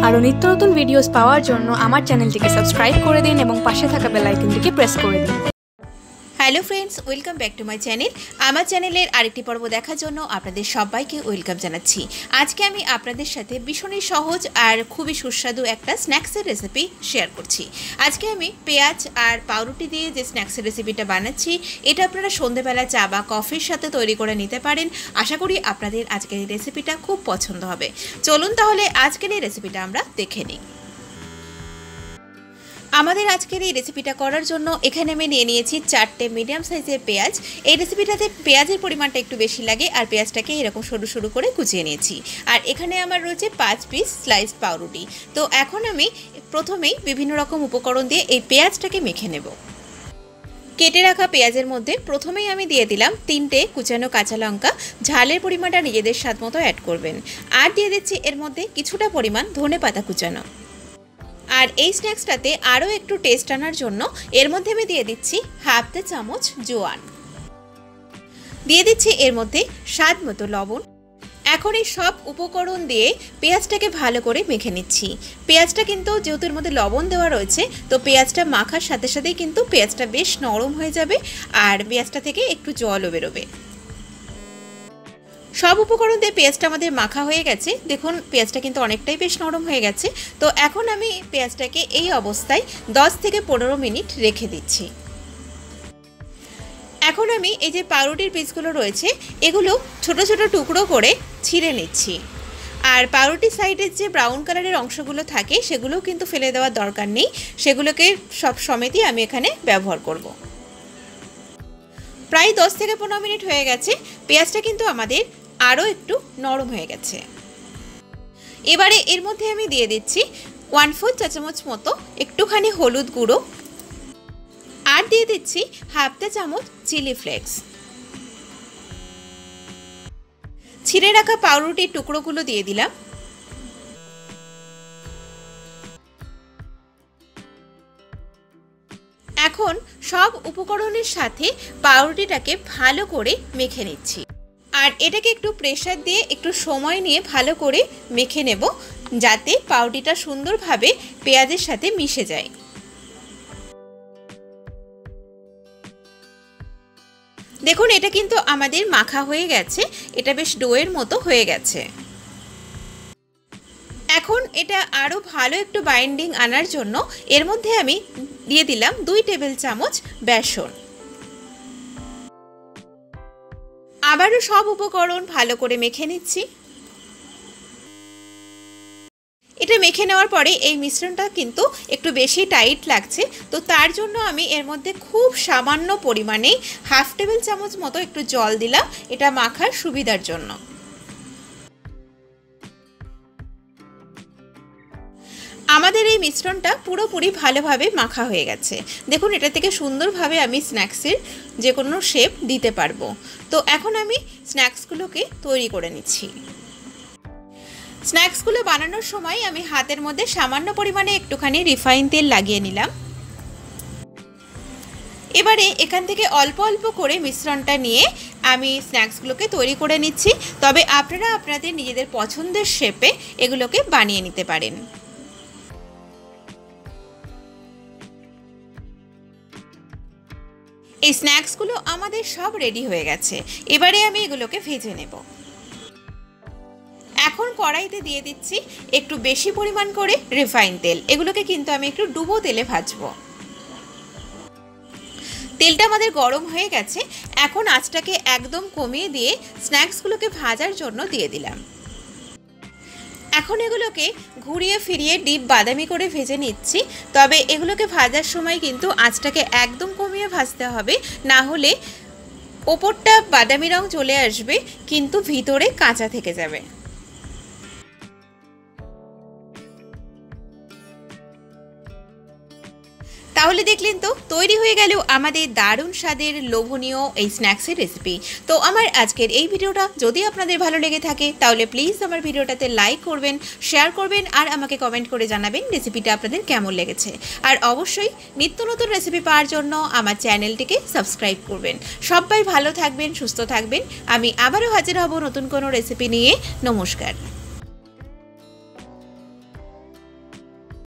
আরো নিত্য নতুন ভিডিওস পাওয়ার জন্য আমার চ্যানেলটিকে সাবস্ক্রাইব করে দিন এবং পাশে থাকা বেল আইকনটিকে প্রেস করে দিন। Hello friends, welcome back to my channel. আমার চ্যানেলের আরেকটি পর্ব দেখার জন্য আপনাদের সবাইকে ওয়েলকাম জানাচ্ছি। আজকে আমি আপনাদের সাথে ভীষণই সহজ আর খুবই সুস্বাদু একটা স্ন্যাক্সের রেসিপি শেয়ার করছি। আজকে আমি পেঁয়াজ আর পাউরুটি দিয়ে যে স্ন্যাক্সের রেসিপিটা বানাচ্ছি, এটা আপনারা সন্ধ্যেবেলা চা বা কফির সাথে তৈরি করে নিতে পারেন। আশা করি আপনাদের আজকের এই রেসিপিটা খুব পছন্দ হবে। চলুন তাহলে আজকের এই রেসিপিটা আমরা দেখে নিই। আমাদের আজকের এই রেসিপিটা করার জন্য এখানে আমি নিয়ে নিয়েছি 4টে মিডিয়াম সাইজের পেঁয়াজ। এই রেসিপিটাতে পেঁয়াজের পরিমাণটা একটু বেশি লাগে আর পেঁয়াজটাকে এরকম সরু সরু করে কুচিয়ে নিয়েছি। আর এখানে আমার রয়েছে 5 পিস স্লাইসড পাউরুটি। তো এখন আমি প্রথমেই বিভিন্ন রকম উপকরণ দিয়ে এই পেঁয়াজটাকে মেখে নেব। কেটে রাখা পেঁয়াজের মধ্যে প্রথমেই আমি দিয়ে দিলাম 3টে কুচানো কাঁচা লঙ্কা। ঝালের পরিমাণটা নিজেদের স্বাদ মতো অ্যাড করবেন। আর দিয়ে দিচ্ছি এর মধ্যে কিছুটা পরিমাণ ধনেপাতা কুচানো। আর এই স্ন্যাক্সটাতে আরও একটু টেস্ট আনার জন্য এর মধ্যে আমি দিয়ে দিচ্ছি হাফ চা চামচ জোয়ান। দিয়ে দিচ্ছি এর মধ্যে স্বাদ মতো লবণ। এখন এই সব উপকরণ দিয়ে পেঁয়াজটাকে ভালো করে মেখে নিচ্ছি। পেঁয়াজটা কিন্তু যেহেতু এর মধ্যে লবণ দেওয়া রয়েছে, তো পেঁয়াজটা মাখার সাথে সাথেই কিন্তু পেঁয়াজটা বেশ নরম হয়ে যাবে আর পেঁয়াজটা থেকে একটু জলও বেরোবে। সব উপকরণ দিয়ে পেঁয়াজটা আমাদের মাখা হয়ে গেছে। দেখুন পেঁয়াজটা কিন্তু অনেকটাই বেশ নরম হয়ে গেছে। তো এখন আমি পেঁয়াজটাকে এই অবস্থায় 10 থেকে 15 মিনিট রেখে দিচ্ছি। এখন আমি এই যে পাউরুটির পিসগুলো রয়েছে, এগুলো ছোট ছোট টুকরো করে ছিঁড়ে নিচ্ছি। আর পাউরুটির সাইডের যে ব্রাউন কালারের অংশগুলো থাকে সেগুলোও কিন্তু ফেলে দেওয়ার দরকার নেই, সেগুলোকে সব সমেতই আমি এখানে ব্যবহার করব। প্রায় 10 থেকে 15 মিনিট হয়ে গেছে। পেঁয়াজটা কিন্তু আমাদের আরও একটু নরম হয়ে গেছে। এবারে এর মধ্যে আমি দিয়ে দিচ্ছি 1/4 চা চামচ মতো একটুখানি হলুদ গুঁড়ো। আর দিয়ে দিচ্ছি হাফ চা চামচ চিলি ফ্লেক্স। ছিঁড়ে রাখা পাউরুটির টুকরোগুলো দিয়ে দিলাম। এখন সব উপকরণের সাথে পাউরুটিটাকে ভালো করে মেখে নিচ্ছি। আর এটাকে একটু প্রেসার দিয়ে একটু সময় নিয়ে ভালো করে মেখে নেব, যাতে পাউরুটিটা সুন্দরভাবে পেঁয়াজের সাথে মিশে যায়। দেখুন এটা কিন্তু আমাদের মাখা হয়ে গেছে, এটা বেশ ডোয়ের মতো হয়ে গেছে। এখন এটা আরও ভালো একটু বাইন্ডিং আনার জন্য এর মধ্যে আমি দিয়ে দিলাম 2 টেবিল চামচ বেসন। আবারও সব উপকরণ ভালো করে মেখে নিচ্ছি। এটা মেখে নেওয়ার পরে এই মিশ্রণটা কিন্তু একটু বেশি টাইট লাগছে, তো তার জন্য আমি এর মধ্যে খুব সামান্য পরিমাণে হাফ টেবিল চামচ মতো একটু জল দিলাম, এটা মাখার সুবিধার জন্য। আমাদের এই মিশ্রণটা পুরোপুরি ভালোভাবে মাখা হয়ে গেছে। দেখুন এটা থেকে সুন্দরভাবে আমি স্ন্যাক্সের যে কোনো শেপ দিতে পারবো। তো এখন আমি স্ন্যাক্সগুলোকে তৈরি করে নিচ্ছি। স্ন্যাক্সগুলো বানানোর সময় আমি হাতের মধ্যে সামান্য পরিমাণে একটুখানি রিফাইন তেল লাগিয়ে নিলাম। এবারে এখান থেকে অল্প অল্প করে মিশ্রণটা নিয়ে আমি স্ন্যাক্সগুলোকে তৈরি করে নিচ্ছি। তবে আপনারা আপনাদের নিজেদের পছন্দের শেপে এগুলোকে বানিয়ে নিতে পারেন। এই স্ন্যাক্সগুলো আমাদের সব রেডি হয়ে গেছে। এবারে আমি এগুলোকে ভেজে নেব। এখন কড়াইতে দিয়ে দিচ্ছি একটু বেশি পরিমাণ করে রিফাইন তেল। এগুলোকে কিন্তু আমি একটু ডুবো তেলে ভাজবো। তেলটা আমাদের গরম হয়ে গেছে। এখন আঁচটাকে একদম কমিয়ে দিয়ে স্ন্যাক্সগুলোকে ভাজার জন্য দিয়ে দিলাম। এখন এগুলোকে ঘুরিয়ে ফিরিয়ে ডিপ বাদামি করে ভেজে নিচ্ছি। তবে এগুলোকে ভাজার সময় কিন্তু আঁচটাকে একদম কমিয়ে ভাজতে হবে, না হলে ওপরটা বাদামি রং চলে আসবে কিন্তু ভিতরে কাঁচা থেকে যাবে। তাহলে দেখলেন তো তৈরি হয়ে গেল আমাদের দারুণ স্বাদের লোভনীয় এই স্ন্যাক্সের রেসিপি। তো আমার আজকের এই ভিডিওটা যদি আপনাদের ভালো লেগে থাকে তাহলে প্লিজ আমার ভিডিওটাতে লাইক করবেন, শেয়ার করবেন আর আমাকে কমেন্ট করে জানাবেন রেসিপিটা আপনাদের কেমন লেগেছে। আর অবশ্যই নিত্য নতুন রেসিপি পাওয়ার জন্য আমার চ্যানেলটিকে সাবস্ক্রাইব করবেন। সবাই ভালো থাকবেন, সুস্থ থাকবেন। আমি আবারও হাজির হব নতুন কোনো রেসিপি নিয়ে। নমস্কার।